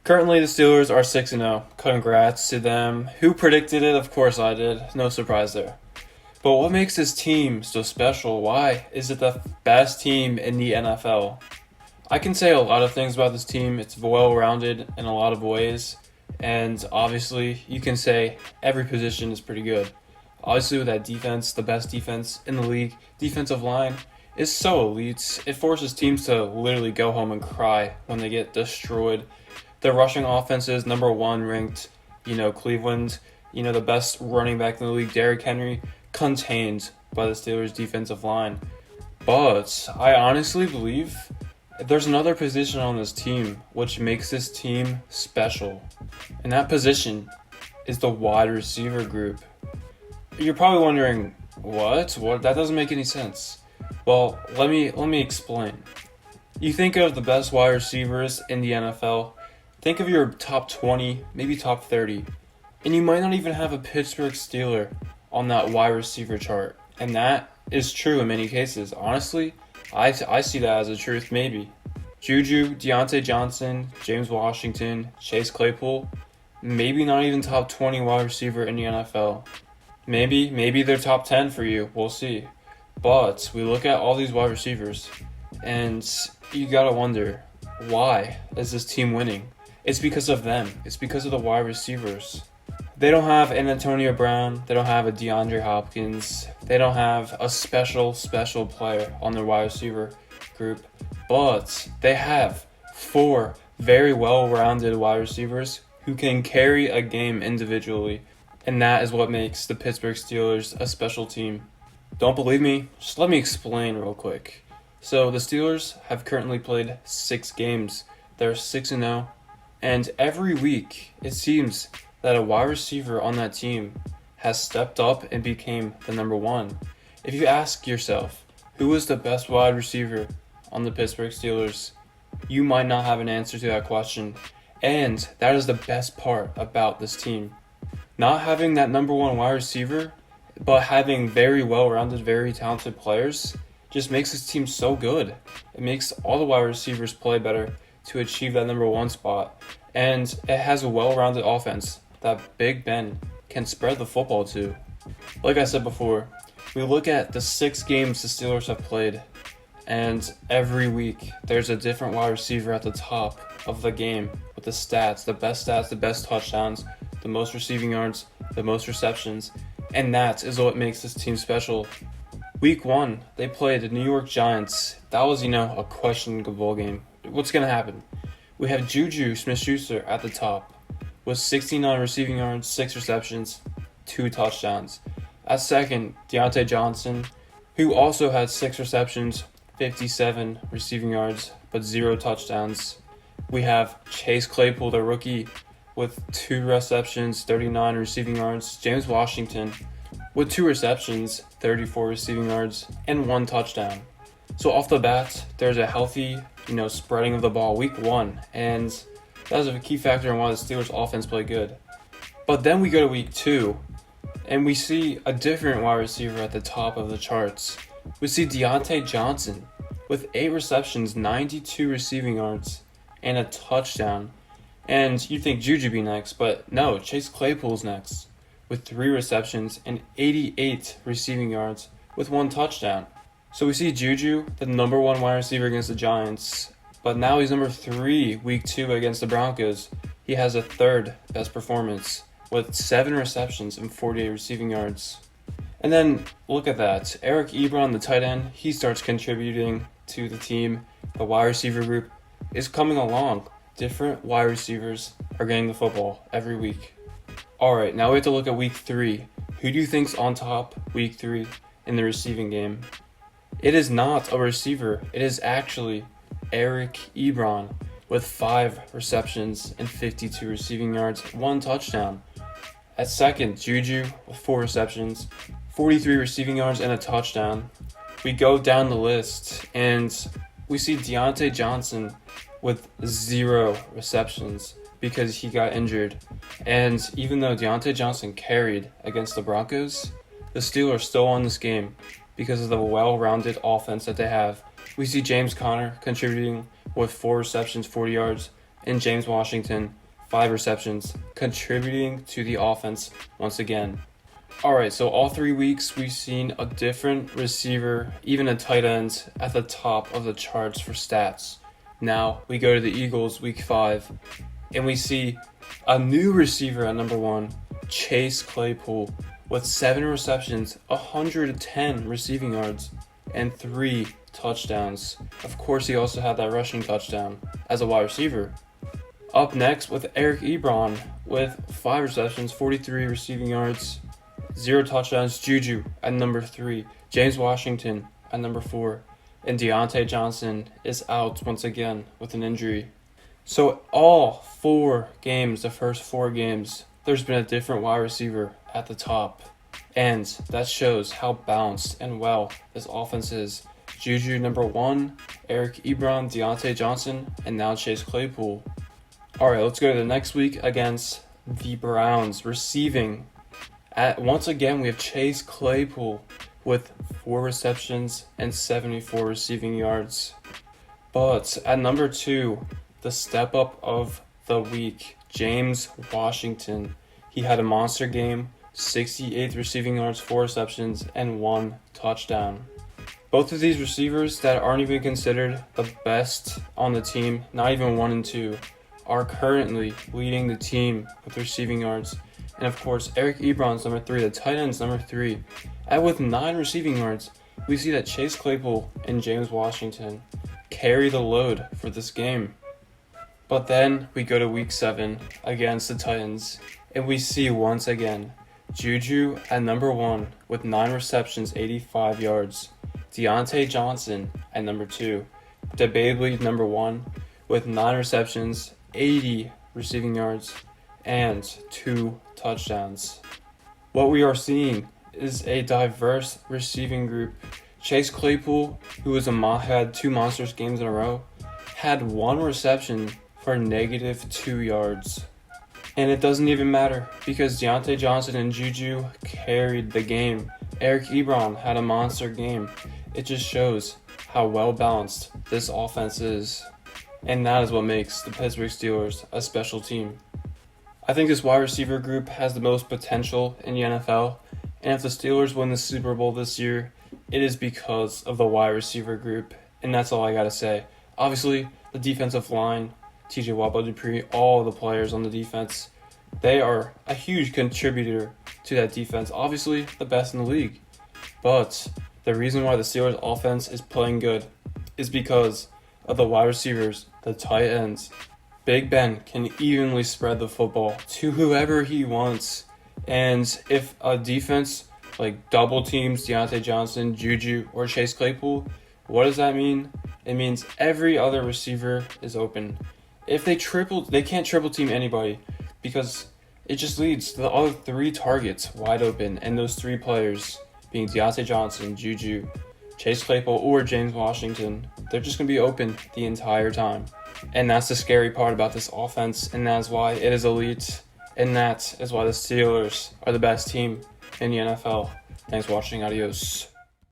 Currently, the Steelers are 6-0. Congrats to them. Who predicted it? Of course I did. No surprise there. But what makes this team so special? Why is it the best team in the NFL? I can say a lot of things about this team. It's well-rounded in a lot of ways. And obviously, you can say every position is pretty good. Obviously, with that defense, the best defense in the league, defensive line is so elite. It forces teams to literally go home and cry when they get destroyed. The rushing offense is number one ranked, Cleveland, the best running back in the league, Derrick Henry, contained by the Steelers' defensive line. But I honestly believe there's another position on this team which makes this team special. And that position is the wide receiver group. You're probably wondering, what? That doesn't make any sense. Well, let me explain. You think of the best wide receivers in the NFL. Think of your top 20, maybe top 30, and you might not even have a Pittsburgh Steeler on that wide receiver chart. And that is true in many cases. Honestly, I see that as a truth, maybe. Juju, Deontay Johnson, James Washington, Chase Claypool, maybe not even top 20 wide receiver in the NFL. Maybe they're top 10 for you, we'll see. But we look at all these wide receivers, and you gotta wonder, why is this team winning? It's because of them. It's because of the wide receivers. They don't have an Antonio Brown. They don't have a DeAndre Hopkins. They don't have a special player on their wide receiver group. But they have 4 very well-rounded wide receivers who can carry a game individually. And that is what makes the Pittsburgh Steelers a special team. Don't believe me? Just let me explain real quick. So the Steelers have currently played 6 games. They're 6-0. And every week, it seems that a wide receiver on that team has stepped up and became the number one. If you ask yourself, who is the best wide receiver on the Pittsburgh Steelers, you might not have an answer to that question. And that is the best part about this team. Not having that number one wide receiver, but having very well-rounded, very talented players just makes this team so good. It makes all the wide receivers play better to achieve that number one spot. And it has a well-rounded offense that Big Ben can spread the football to. Like I said before, we look at the 6 games the Steelers have played, and every week there's a different wide receiver at the top of the game with the stats, the best touchdowns, the most receiving yards, the most receptions, and that is what makes this team special. Week 1, they played the New York Giants. That was, a questionable game. What's going to happen? We have Juju Smith-Schuster at the top with 69 receiving yards, 6 receptions, 2 touchdowns. At second, Deontay Johnson, who also had 6 receptions, 57 receiving yards, but 0 touchdowns. We have Chase Claypool, the rookie, with 2 receptions, 39 receiving yards. James Washington with 2 receptions, 34 receiving yards, and 1 touchdown. So off the bat, there's a healthy, spreading of the ball week 1, and that is a key factor in why the Steelers offense played good. But then we go to week 2, and we see a different wide receiver at the top of the charts. We see Deontay Johnson with 8 receptions, 92 receiving yards, and a touchdown. And you think Juju be next, but no, Chase Claypool's next with 3 receptions and 88 receiving yards with 1 touchdown. So we see Juju, the number 1 wide receiver against the Giants, but now he's number 3 week 2 against the Broncos. He has a 3rd best performance with 7 receptions and 48 receiving yards. And then look at that. Eric Ebron, the tight end, he starts contributing to the team. The wide receiver group is coming along. Different wide receivers are getting the football every week. Alright, now we have to look at week 3. Who do you think's on top week 3 in the receiving game? It is not a receiver. It is actually Eric Ebron with 5 receptions and 52 receiving yards, 1 touchdown. At second, Juju with 4 receptions, 43 receiving yards, and a touchdown. We go down the list, and we see Deontay Johnson with 0 receptions because he got injured. And even though Deontay Johnson carried against the Broncos, the Steelers still won this game because of the well-rounded offense that they have. We see James Conner contributing with 4 receptions, 40 yards, and James Washington, 5 receptions, contributing to the offense once again. Alright, so all 3 weeks we've seen a different receiver, even a tight end, at the top of the charts for stats. Now we go to the Eagles week 5, and we see a new receiver at number 1, Chase Claypool, with 7 receptions, 110 receiving yards, and 3 touchdowns. Of course, he also had that rushing touchdown as a wide receiver. Up next with Eric Ebron with 5 receptions, 43 receiving yards, 0 touchdowns. Juju at number 3, James Washington at number 4, and Deontay Johnson is out once again with an injury. So all 4 games, the first 4 games, there's been a different wide receiver at the top. And that shows how balanced and well this offense is. Juju number 1, Eric Ebron, Deontay Johnson, and now Chase Claypool. Alright, let's go to the next week against the Browns. Receiving, once again we have Chase Claypool with 4 receptions and 74 receiving yards. But at number 2, the step up of the week, James Washington. He had a monster game, 68 receiving yards, 4 receptions, and 1 touchdown. Both of these receivers that aren't even considered the best on the team, not even 1 and 2, are currently leading the team with receiving yards. And of course, Eric Ebron's number 3, the tight end's number 3. And with 9 receiving yards, we see that Chase Claypool and James Washington carry the load for this game. But then we go to week 7 against the Titans, and we see once again Juju at number 1 with 9 receptions, 85 yards. Deontay Johnson at number 2, debatably number 1, with 9 receptions, 80 receiving yards, and 2 touchdowns. What we are seeing is a diverse receiving group. Chase Claypool, who had 2 monstrous games in a row, had 1 reception for -2 yards. And it doesn't even matter because Deontay Johnson and Juju carried the game. Eric Ebron had a monster game. It just shows how well balanced this offense is. And that is what makes the Pittsburgh Steelers a special team. I think this wide receiver group has the most potential in the NFL. And if the Steelers win the Super Bowl this year, it is because of the wide receiver group. And that's all I gotta say. Obviously, the defensive line, TJ Watt-Dupree, all the players on the defense, they are a huge contributor to that defense. Obviously, the best in the league. But the reason why the Steelers offense is playing good is because of the wide receivers, the tight ends. Big Ben can evenly spread the football to whoever he wants. And if a defense like double teams Deontay Johnson, Juju, or Chase Claypool, what does that mean? It means every other receiver is open. If they can't triple team anybody because it just leads to the other 3 targets wide open, and those 3 players being Deontay Johnson, Juju, Chase Claypool, or James Washington, they're just going to be open the entire time. And that's the scary part about this offense, and that's why it is elite, and that is why the Steelers are the best team in the NFL. Thanks for watching. Adios.